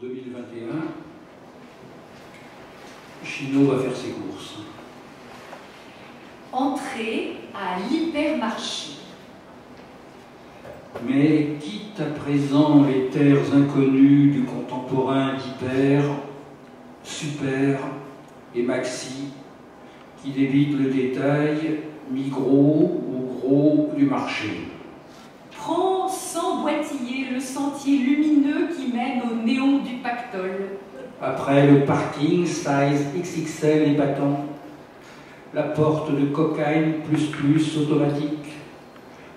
2021, Chino va faire ses courses. Entrée à l'hypermarché. Mais quitte à présent les terres inconnues du contemporain d'hyper, super et maxi, qui débitent le détail mi-gros ou gros du marché. Prends sans boitiller le sentier lumineux qui mène au néon du pactole. Après le parking size XXL épatant, la porte de cocaïne plus automatique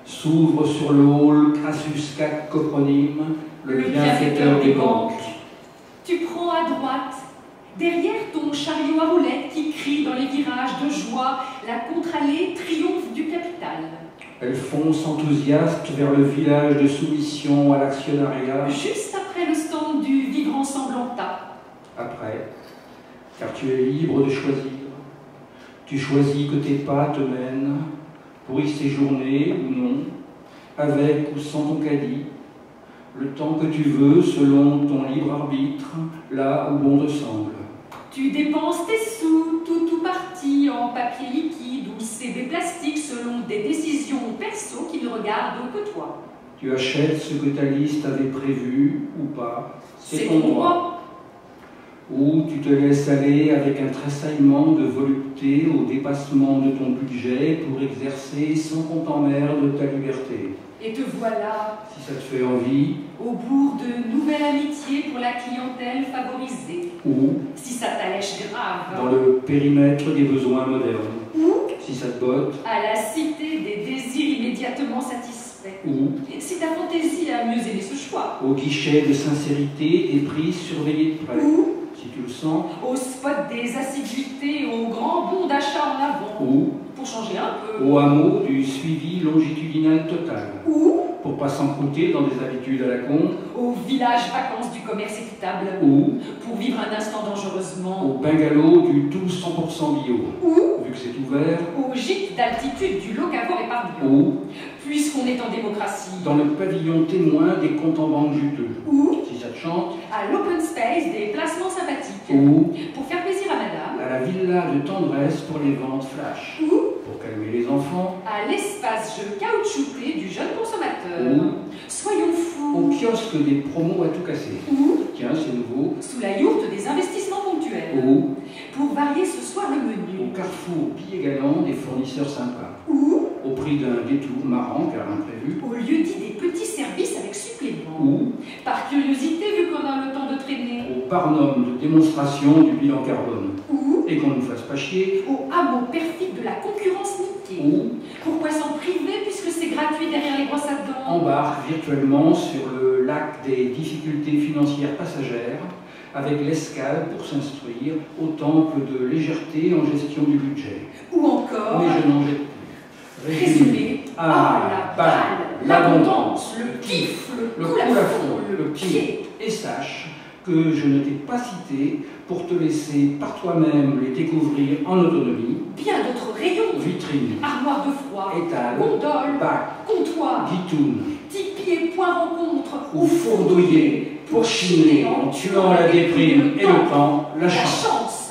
s'ouvre sur le hall Crassus 4 copronyme, le bienfaiteur des banques. Tu prends à droite, derrière ton chariot à roulettes qui crie dans les virages de joie, la contre-allée triomphe du capital. Elle fonce enthousiaste vers le village de soumission à l'actionnariat. Juste après le stand du Vivre Ensemble en tas. Après, car tu es libre de choisir. Tu choisis que tes pas te mènent, pour y séjourner ou non, avec ou sans ton caddie, le temps que tu veux selon ton libre arbitre, là où bon te semble. Tu dépenses tes sous, tout parti en papier liquide ou CD plastique selon des décisions perso qui ne regardent que toi. Tu achètes ce que ta liste avait prévu ou pas, c'est ton droit. Ou tu te laisses aller avec un tressaillement de volupté au dépassement de ton budget pour exercer sans qu'on t'emmerde ta liberté. Et te voilà, si ça te fait envie, au bourg de nouvelles amitiés pour la clientèle favorisée. Ou si ça t'allège grave, dans le périmètre des besoins modernes. Ou si ça te botte, à la cité des désirs immédiatement satisfaits. Ou si ta fantaisie a mieux aimé ce choix. Au guichet de sincérité et prix surveillé de près. Ou si tu le sens, au spot des assiduités, au grand bon d'achat en avant. Ou pour changer un peu. Au hameau du suivi longitudinal total. Ou pour pas s'encrouter dans des habitudes à la con. Au village vacances du commerce équitable. Ou pour vivre un instant dangereusement. Au bungalow du tout 100% bio. Ou vu que c'est ouvert. Au gîte d'altitude du locavore épargnant. Ou puisqu'on est en démocratie. Dans le pavillon témoin des comptes en banque juteux. Ou si ça te chante. À l'open space des placements sympathiques. Ou pour faire plaisir à madame. À la villa de tendresse pour les ventes flash. Ou pour calmer les enfants. À l'espace jeu caoutchouté du jeune consommateur. Ou soyons fous. Au kiosque des promos à tout casser. Ou tiens, c'est nouveau. Sous la yourte des investissements ponctuels. Ou pour varier ce soir le menu. Au carrefour billets galants des fournisseurs sympas. Ou au prix d'un détour marrant car imprévu. Au lieu dit des petits services avec supplément. Ou par curiosité vu qu'on a le temps de traîner. Au parnum de démonstration du bilan carbone. Ou et qu'on ne nous fasse pas chier. Au hameau perfide de la concurrence niquée. Ou pourquoi s'en priver puisque c'est gratuit derrière les brosses à dents. Embarque virtuellement sur le lac des difficultés financières passagères avec l'escale pour s'instruire au temple de légèreté en gestion du budget. Ou encore mais je n'en jette plus. Résumé la balle, l'abondance, le kiff, le coup à fond, le pied. Et sache que je ne t'ai pas cité pour te laisser par toi-même les découvrir en autonomie. Bien d'autres rayons. Vitrine, armoire de froid, étal, gondole, bac, comptoir, guitoune, tipi et point rencontre, ou fourdoyer pour chiner en tuant la déprime et le temps, la chance.